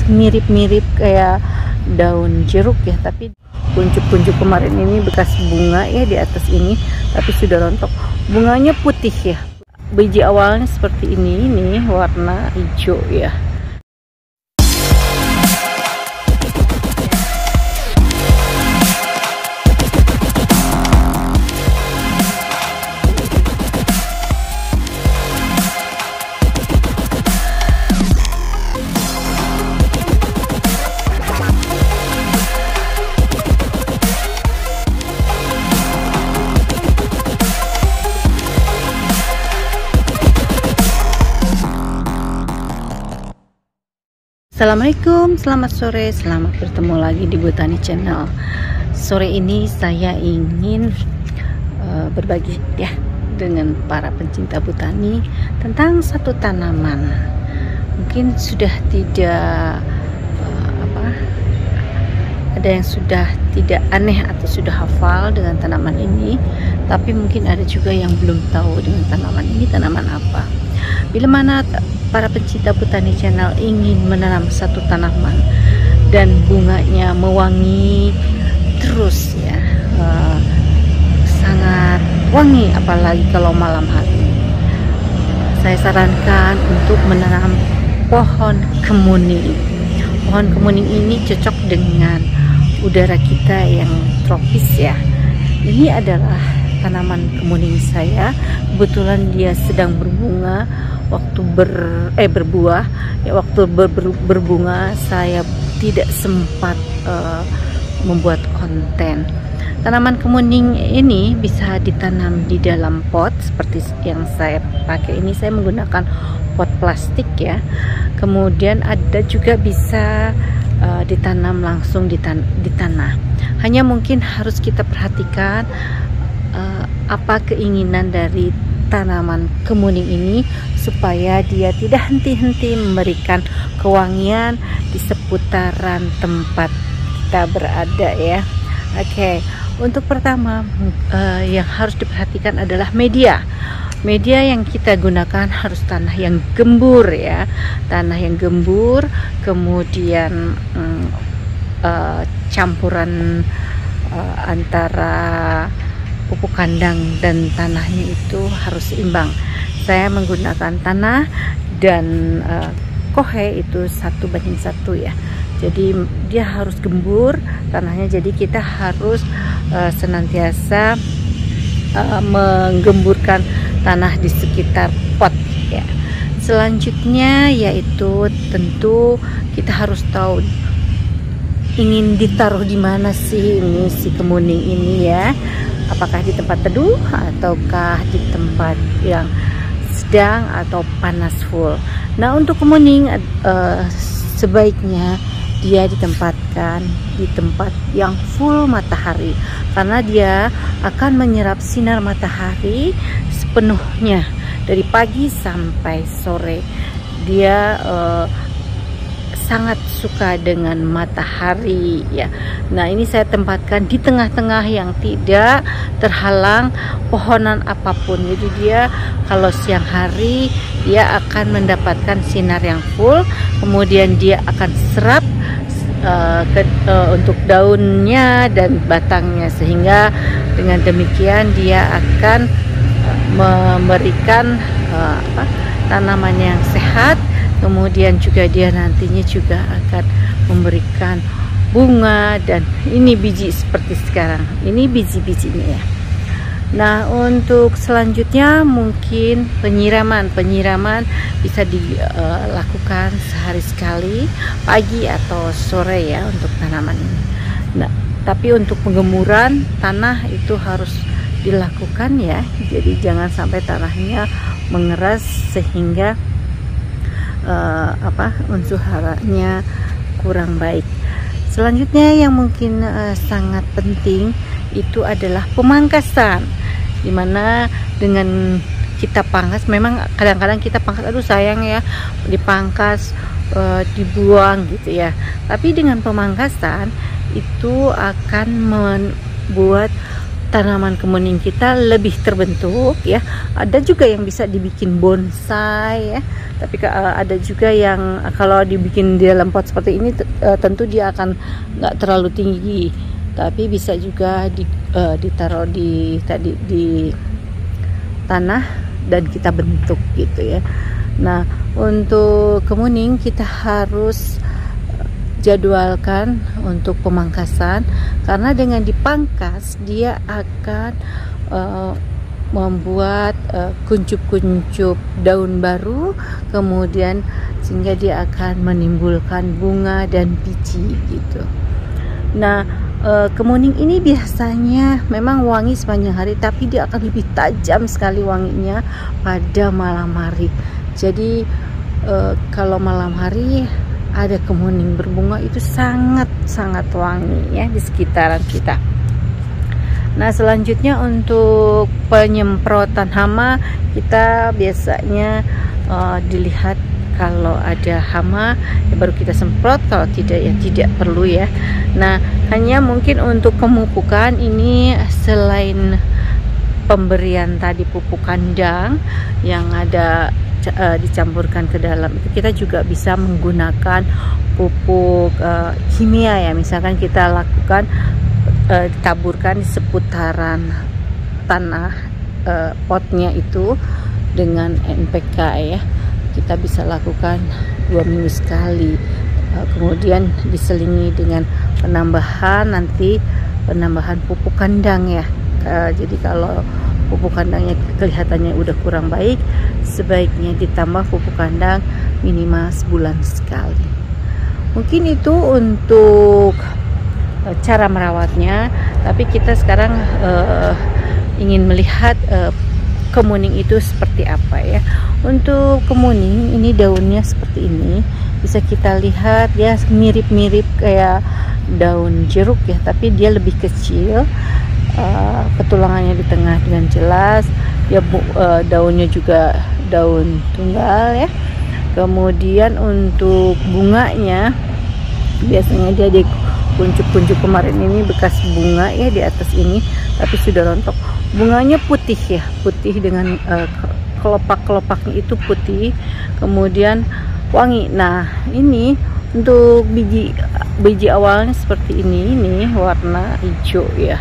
mirip-mirip kayak daun jeruk ya, tapi kuncup-kuncup kemarin ini bekas bunga ya di atas ini, tapi sudah rontok. Bunganya putih ya, biji awalnya seperti ini warna hijau ya. Assalamualaikum, selamat sore, selamat bertemu lagi di Botani Channel. Sore ini saya ingin berbagi ya dengan para pencinta botani tentang satu tanaman. Mungkin sudah tidak ada yang sudah tidak aneh atau sudah hafal dengan tanaman ini, tapi mungkin ada juga yang belum tahu dengan tanaman ini tanaman apa. Bila mana para pencinta Botani Channel ingin menanam satu tanaman dan bunganya mewangi terus ya, sangat wangi apalagi kalau malam hari, saya sarankan untuk menanam pohon kemuning. Pohon kemuning ini cocok dengan udara kita yang tropis ya. Ini adalah tanaman kemuning saya, kebetulan dia sedang berbunga. Waktu berbuah ya, waktu berbunga saya tidak sempat membuat konten. Tanaman kemuning ini bisa ditanam di dalam pot seperti yang saya pakai ini. Saya menggunakan pot plastik ya. Kemudian ada juga bisa ditanam langsung di tanah. Hanya mungkin harus kita perhatikan apa keinginan dari tanaman kemuning ini supaya dia tidak henti-henti memberikan kewangian di seputaran tempat kita berada ya. Oke, untuk pertama yang harus diperhatikan adalah media. Media yang kita gunakan harus tanah yang gembur ya, tanah yang gembur, kemudian campuran antara pupuk kandang dan tanahnya itu harus seimbang. Saya menggunakan tanah dan kohe itu 1:1 ya. Jadi dia harus gembur tanahnya, jadi kita harus senantiasa menggemburkan tanah di sekitar pot ya. Selanjutnya yaitu tentu kita harus tahu ingin ditaruh di mana sih ini si kemuning ini ya. Apakah di tempat teduh ataukah di tempat yang sedang atau panas full. Nah, untuk kemuning sebaiknya dia ditempatkan di tempat yang full matahari, karena dia akan menyerap sinar matahari sepenuhnya dari pagi sampai sore. Dia sangat suka dengan matahari ya. Nah, ini saya tempatkan di tengah-tengah yang tidak terhalang pohonan apapun. Jadi dia kalau siang hari dia akan mendapatkan sinar yang full, kemudian dia akan serap untuk daunnya dan batangnya, sehingga dengan demikian dia akan memberikan tanaman yang sehat. Kemudian juga dia nantinya juga akan memberikan bunga, dan ini biji seperti sekarang. Ini biji-bijinya ya. Nah, untuk selanjutnya mungkin penyiraman bisa dilakukan sehari sekali, pagi atau sore ya untuk tanaman ini. Nah, tapi untuk penggemburan tanah itu harus dilakukan ya. Jadi jangan sampai tanahnya mengeras sehingga unsur haranya kurang baik. Selanjutnya yang mungkin sangat penting itu adalah pemangkasan, dimana dengan kita pangkas, memang kadang-kadang kita pangkas aduh sayang ya dipangkas, dibuang gitu ya, tapi dengan pemangkasan itu akan membuat tanaman kemuning kita lebih terbentuk ya. Ada juga yang bisa dibikin bonsai ya, tapi ada juga yang kalau dibikin di dalam pot seperti ini tentu dia akan nggak terlalu tinggi, tapi bisa juga ditaruh di tanah dan kita bentuk gitu ya. Nah, untuk kemuning kita harus jadwalkan untuk pemangkasan, karena dengan dipangkas dia akan membuat kuncup-kuncup daun baru, kemudian sehingga dia akan menimbulkan bunga dan biji gitu. Nah, kemuning ini biasanya memang wangi sepanjang hari, tapi dia akan lebih tajam sekali wanginya pada malam hari. Jadi kalau malam hari ada kemuning berbunga itu sangat wangi ya di sekitaran kita. Nah, selanjutnya untuk penyemprotan hama, kita biasanya dilihat kalau ada hama ya baru kita semprot, kalau tidak ya tidak perlu ya. Nah, hanya mungkin untuk pemupukan ini, selain pemberian tadi pupuk kandang yang ada dicampurkan ke dalam itu, kita juga bisa menggunakan pupuk kimia ya. Misalkan kita lakukan ditaburkan di seputaran tanah potnya itu dengan NPK ya. Kita bisa lakukan 2 minggu sekali, kemudian diselingi dengan penambahan pupuk kandang ya. Jadi kalau pupuk kandangnya kelihatannya udah kurang baik, sebaiknya ditambah pupuk kandang minimal sebulan sekali. Mungkin itu untuk cara merawatnya, tapi kita sekarang ingin melihat kemuning itu seperti apa ya. Untuk kemuning ini daunnya seperti ini, bisa kita lihat ya mirip-mirip kayak daun jeruk ya, tapi dia lebih kecil. Petulangannya di tengah dengan jelas ya, daunnya juga daun tunggal ya. Kemudian untuk bunganya biasanya dia di kuncup-kuncup, kemarin ini bekas bunga ya di atas ini, tapi sudah rontok. Bunganya putih ya, putih dengan kelopak-kelopaknya itu putih, kemudian wangi. Nah, ini untuk biji awalnya seperti ini warna hijau ya,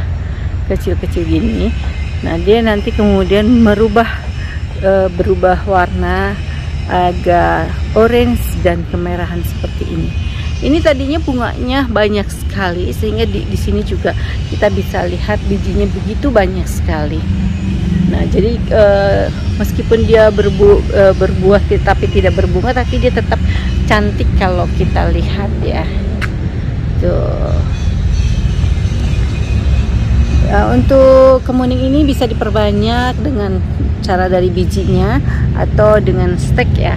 kecil-kecil gini. Nah, dia nanti kemudian berubah warna agak orange dan kemerahan seperti ini. Ini tadinya bunganya banyak sekali, sehingga di sini juga kita bisa lihat bijinya begitu banyak sekali. Nah, jadi meskipun dia berbuah tapi tidak berbunga, tapi dia tetap cantik kalau kita lihat ya. Tuh. Untuk kemuning ini bisa diperbanyak dengan cara dari bijinya atau dengan stek ya,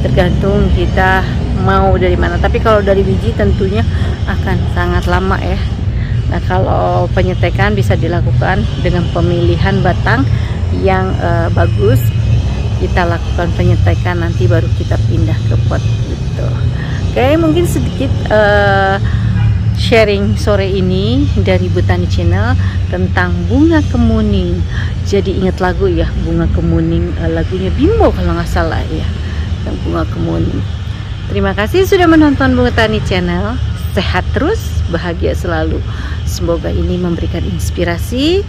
tergantung kita mau dari mana. Tapi kalau dari biji tentunya akan sangat lama ya. Nah, kalau penyetekan bisa dilakukan dengan pemilihan batang yang bagus. Kita lakukan penyetekan, nanti baru kita pindah ke pot gitu. Oke, mungkin sedikit sharing sore ini dari Botani Channel tentang bunga kemuning. Jadi ingat lagu ya, bunga kemuning, lagunya Bimbo kalau nggak salah ya, tentang bunga kemuning. Terima kasih sudah menonton Botani Channel. Sehat terus, bahagia selalu. Semoga ini memberikan inspirasi.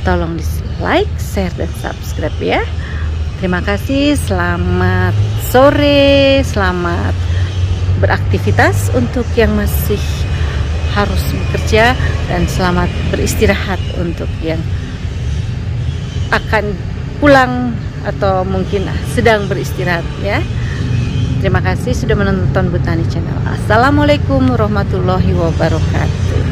Tolong di like, share, dan subscribe ya. Terima kasih. Selamat sore, selamat beraktivitas untuk yang masih harus bekerja, dan selamat beristirahat untuk yang akan pulang atau mungkin sedang beristirahat ya. Terima kasih sudah menonton Botani Channel. Assalamualaikum warahmatullahi wabarakatuh.